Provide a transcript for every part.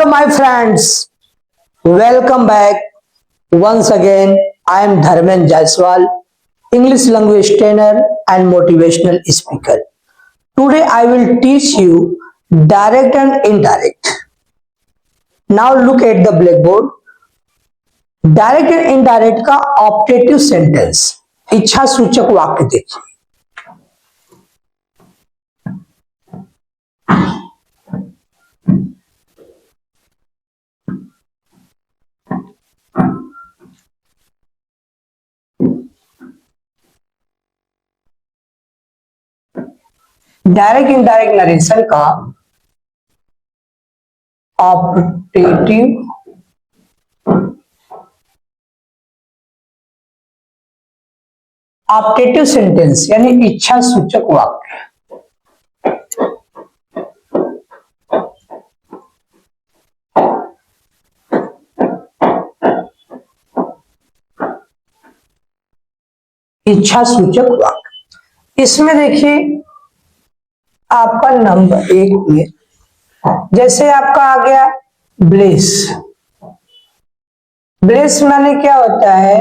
Hello my friends, welcome back. Once again, I am Dharmen Jaiswal, English language trainer and motivational speaker. Today I will teach you direct and indirect. Now look at the blackboard. Direct and indirect का optative sentence, इच्छा सूचक वाक्य देखिए। Direct indirect narration का optative sentence यानी इच्छा सूचक वाक्य। इच्छा सूचक वाक्य, इसमें देखिए आपका नंबर 1 में जैसे आपका आ गया ब्लेस। ब्लेस माने क्या होता है?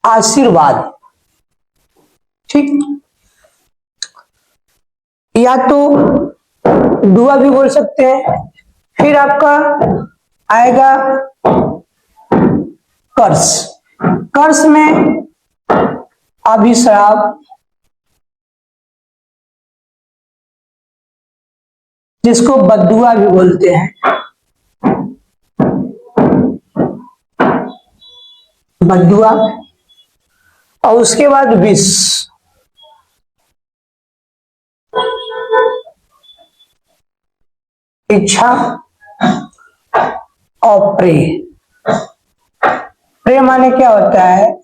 आशीर्वाद, ठीक। या तो दुआ भी बोल सकते हैं। फिर आपका आएगा कर्स। कर्स में अभिशाप, जिसको बद्दुआ भी बोलते हैं, बद्दुआ। और उसके बाद विष, इच्छा और प्रे। प्रे माने क्या होता है?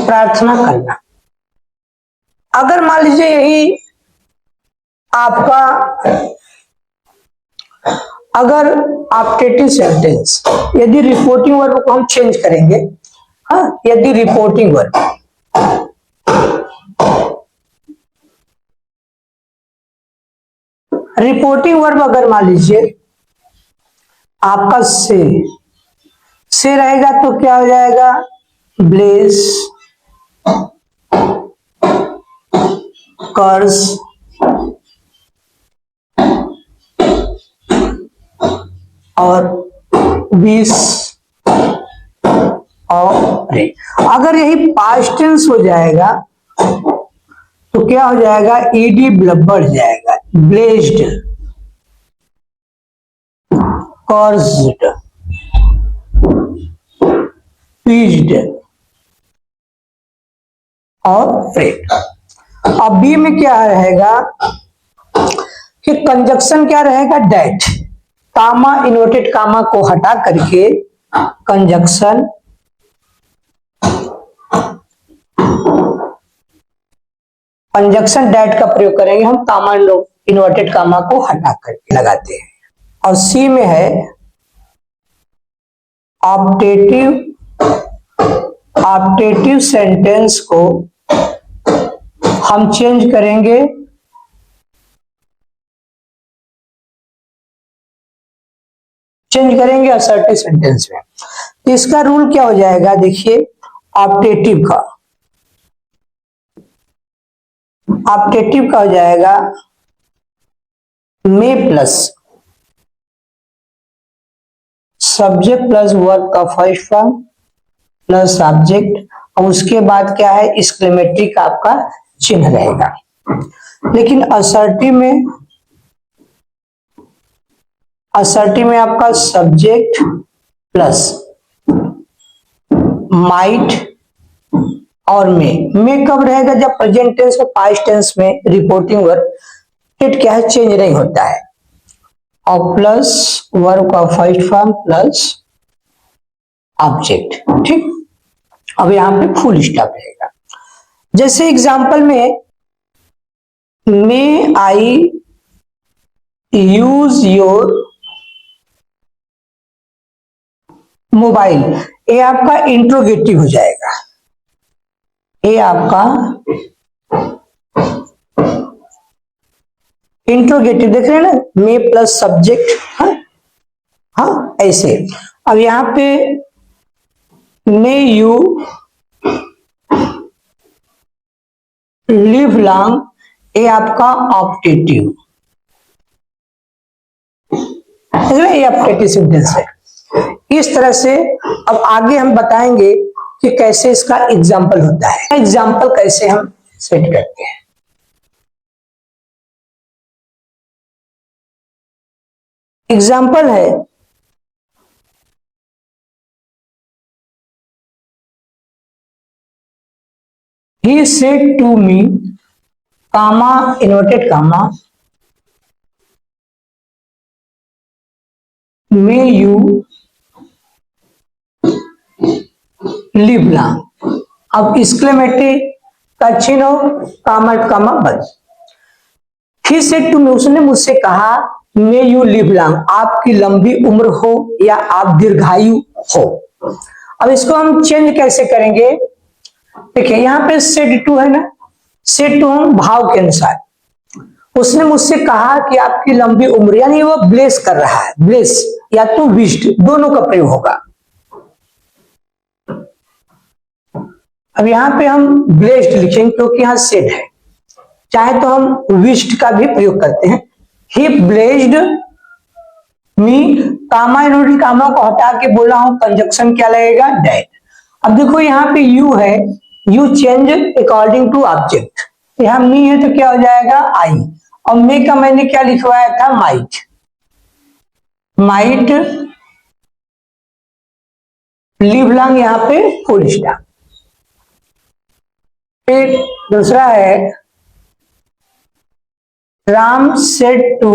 प्रार्थना करना। अगर मान लीजिए यही आपका, अगर ऑप्टेटिव सेंटेंस, यदि रिपोर्टिंग वर्ब को हम चेंज करेंगे, हाँ, यदि रिपोर्टिंग वर्ब, रिपोर्टिंग वर्ब अगर मान लीजिए आपका से रहेगा तो क्या हो जाएगा? ब्लेस, कर्स, और विष और प्रे। अगर यही पास्ट टेंस हो जाएगा तो क्या हो जाएगा? ईडी बढ़ जाएगा। ब्लेस्ड, कर्स्ड, पीज्ड और प्रेड। अब बी में क्या रहेगा कि कंजक्शन क्या रहेगा? डेट। कामा, इन्वर्टेड कामा को हटा करके कंजक्शन डेट का प्रयोग करेंगे हम। कामा, इन्वर्टेड कामा को हटा करके लगाते हैं। और सी में है ऑप्टेटिव सेंटेंस को हम चेंज करेंगे असर्टिव सेंटेंस में। तो इसका रूल क्या हो जाएगा? देखिए ऑप्टेटिव का हो जाएगा में प्लस सब्जेक्ट प्लस वर्ब का फर्स्ट फॉर्म प्लस ऑब्जेक्ट, और उसके बाद क्या है? एक्सक्लेमेटरी का आपका चिन्ह रहेगा। लेकिन असर्टिव में आपका सब्जेक्ट प्लस माइट और में कब रहेगा? जब प्रेजेंट टेंस और पास्ट टेंस में रिपोर्टिंग वर्ब क्या है? चेंज नहीं होता है। और प्लस वर्ब का फर्स्ट फॉर्म प्लस ऑब्जेक्ट, ठीक। अब यहां पे फुल स्टॉप रहेगा। जैसे एग्जांपल में मे आई यूज योर मोबाइल, ये आपका इंट्रोगेटिव हो जाएगा। ये आपका इंट्रोगेटिव देख रहे हैं ना, मे प्लस सब्जेक्ट। हाँ हाँ ऐसे। अब यहां पे मे यू लिव लॉन्ग, ये आपका ऑप्टेटिव, ये ऑप्टेटिव सेंटेंस है। इस तरह से अब आगे हम बताएंगे कि कैसे इसका एग्जाम्पल होता है, एग्जाम्पल कैसे हम सेट करते हैं। एग्जाम्पल है he said to me, comma inverted comma, may you live long। अब एक्सक्लेमेटरी का चिन्ह हो, कामा कामा बंद। ही सेड टू मी, उसने मुझसे कहा, मे यू लिव लॉन्ग, आपकी लंबी उम्र हो या आप दीर्घायु हो। अब इसको हम चेंज कैसे करेंगे, देखिए यहां पे सेड टू है ना, सेड टू हम भाव के अनुसार, उसने मुझसे कहा कि आपकी लंबी उम्र, यानी वो ब्लेस कर रहा है, ब्लेस या तो विश्ड, दोनों का प्रयोग होगा। अब यहां पे हम ब्लेस्ड लिखेंगे क्योंकि यहां सेड है, चाहे तो हम विश्ड का भी प्रयोग करते हैं। ही ब्लेस्ड मी, कामा इन्वर्टेड कामा को हटा के बोला हूं कंजक्शन क्या लगेगा, डेट। अब देखो यहाँ पे यू है, you change according to object, यहाँ मी है तो क्या हो जाएगा आई, और मे का मैंने क्या लिखवाया था माइट, माइट लिव लॉन्ग, यहाँ पे फुल स्टॉप। फिर दूसरा है Ram said to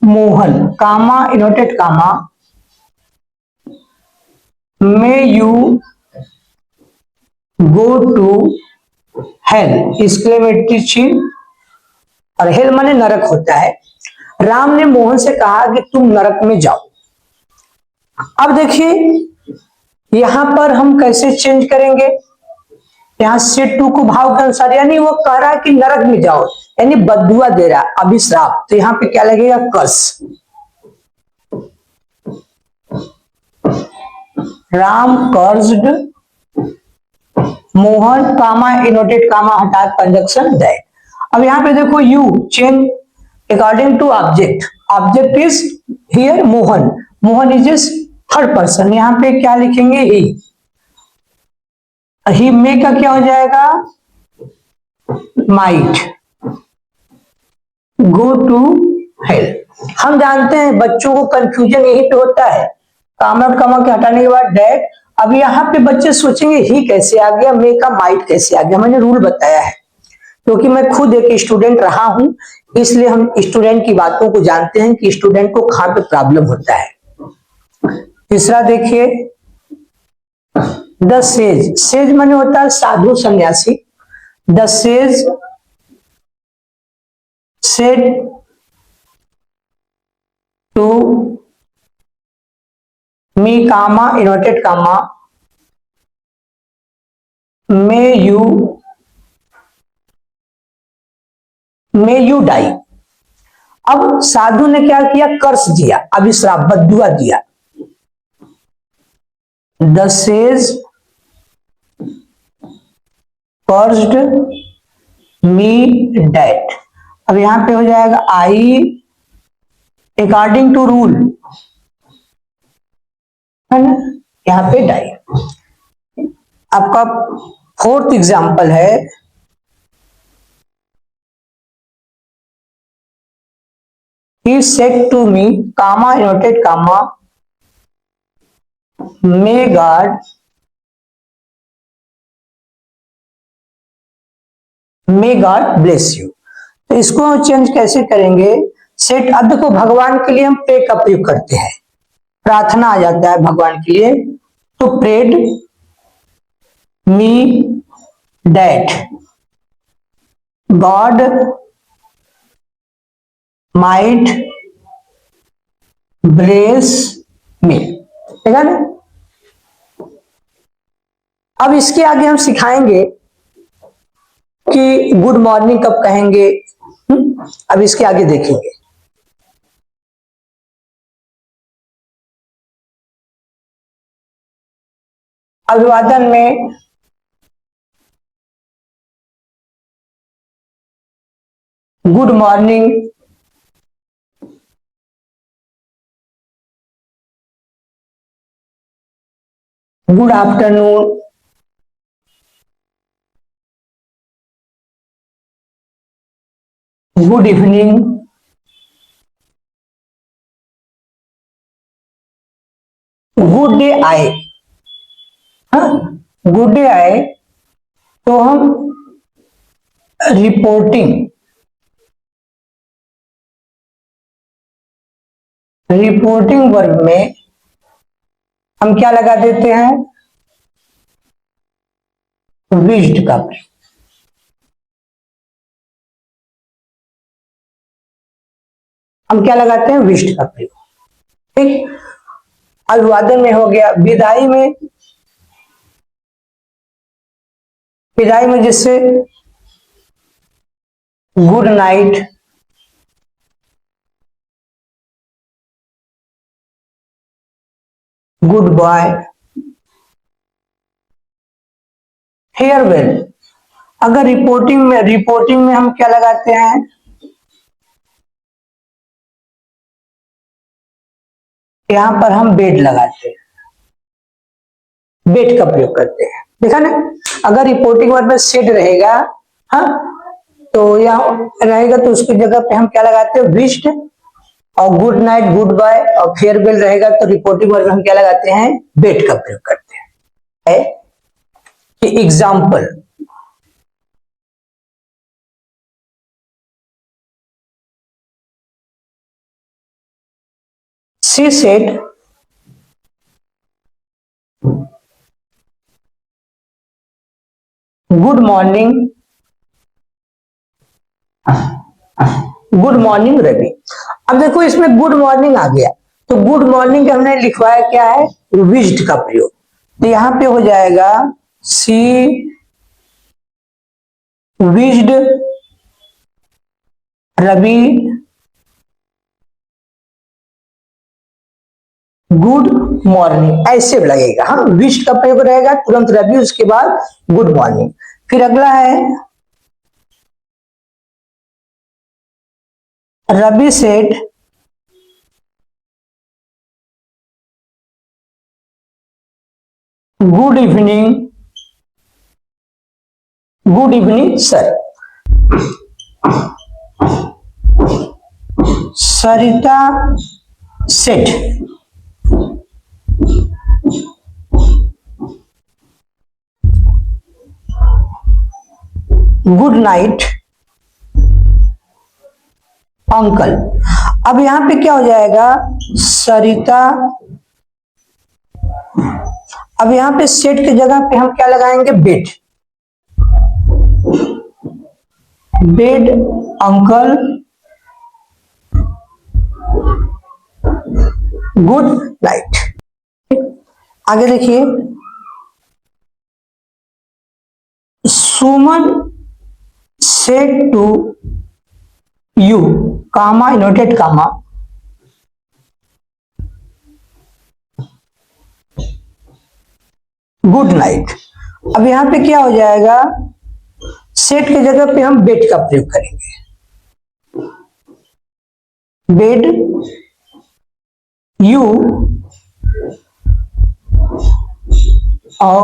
Mohan, comma inverted comma, may you go to hell, exclamatory चिन्ह, और हेल माने नरक होता है। राम ने मोहन से कहा कि तुम नरक में जाओ। अब देखिए यहां पर हम कैसे चेंज करेंगे, यहां से टू को भाव के अनुसार, यानी वो कह रहा है कि नरक में जाओ, यानी बदुआ दे रहा, अभिश्राप, तो यहां पे क्या लगेगा curse. Ram cursed Mohan, comma inverted comma हटा कंजक्शन दैट। अब यहां पे देखो you change according to object, object is here Mohan, Mohan is is third person, यहां पे क्या लिखेंगे ही मे का क्या हो जाएगा माइट गो टू हेल। हम जानते हैं बच्चों को कंफ्यूजन यही पे होता है, कामा और कामा के हटाने के बाद डेट। अब यहाँ पे बच्चे सोचेंगे ही कैसे आ गया, मे का माइट कैसे आ गया, मैंने रूल बताया है क्योंकि मैं खुद एक स्टूडेंट रहा हूं, इसलिए हम स्टूडेंट की बातों को जानते हैं कि स्टूडेंट को कहां पे प्रॉब्लम होता है। तीसरा देखिए द सेज, सेज माने होता है साधु सन्यासी, the sage said to me, comma inverted comma, may you die. अब साधु ने क्या किया, कर्स दिया, अभिश्राप, बद्दुआ दिया। The sage cursed me that. अब यहां पे हो जाएगा आई अकॉर्डिंग टू रूल, है ना, यहां पे डाई। आपका फोर्थ एग्जाम्पल है he said to me, comma inverted comma, may God bless you। तो इसको चेंज कैसे करेंगे, सेट, अब देखो भगवान के लिए हम प्रे का प्रयोग करते हैं, प्रार्थना आ जाता है भगवान के लिए, तो prayed me that God might bless me, ठीक है ना। अब इसके आगे हम सिखाएंगे कि गुड मॉर्निंग कब कहेंगे। अब इसके आगे देखेंगे। अभिवादन में good morning, good afternoon, good evening, good day आए। हाँ, गुड डे आए तो हम रिपोर्टिंग वर्ब में हम क्या लगा देते हैं, विश्ड का प्रयोग। हम क्या लगाते हैं, विश्ड का प्रयोग। ठीक। अभिवादन में हो गया। विदाई में जैसे good night, good bye, farewell. अगर रिपोर्टिंग में हम क्या लगाते हैं, यहां पर हम बेड लगाते हैं, बेड का प्रयोग करते हैं। देखा ना, अगर रिपोर्टिंग वर्ब में सेड रहेगा, हाँ, तो यहाँ रहेगा तो उसकी जगह पे हम क्या लगाते हैं, विश्ड। और गुड नाइट, गुड बाय और फेयरवेल रहेगा तो रिपोर्टिंग वर्ब में हम क्या लगाते हैं, बेड का प्रयोग करते हैं। Example, she said good morning Ravi. अब देखो इसमें गुड मॉर्निंग आ गया तो गुड मॉर्निंग का हमने लिखवाया क्या है, विश्ड का प्रयोग। तो यहां पे हो जाएगा सी विश्ड रवि गुड मॉर्निंग, ऐसे लगेगा। हाँ, विश्ड का प्रयोग रहेगा, तुरंत रवि, उसके बाद गुड मॉर्निंग। फिर अगला है Ravi said good evening sir. Sarita said good night uncle. अब यहां पे क्या हो जाएगा, सरिता, अब यहां पे सेट की जगह पे हम क्या लगाएंगे, bade, bade uncle good night. आगे देखिए, Suman said to you comma inverted comma good night. अब यहां पे क्या हो जाएगा, सेट की जगह पे हम बेड का प्रयोग करेंगे, बेड यू और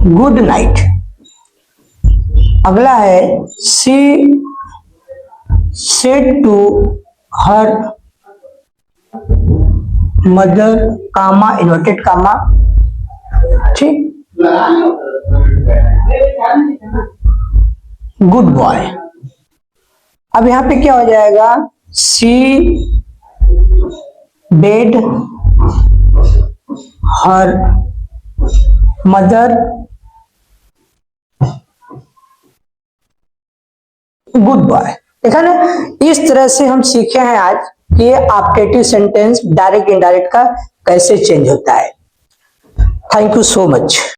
गुड नाइट। अगला है she said to her mother comma inverted comma, ठीक, गुड बॉय। अब यहां पे क्या हो जाएगा, she bade her mother good bye. देखा ना, इस तरह से हम सीखे हैं आज कि ऑप्टेटिव सेंटेंस डायरेक्ट इनडायरेक्ट का कैसे चेंज होता है। Thank you so much.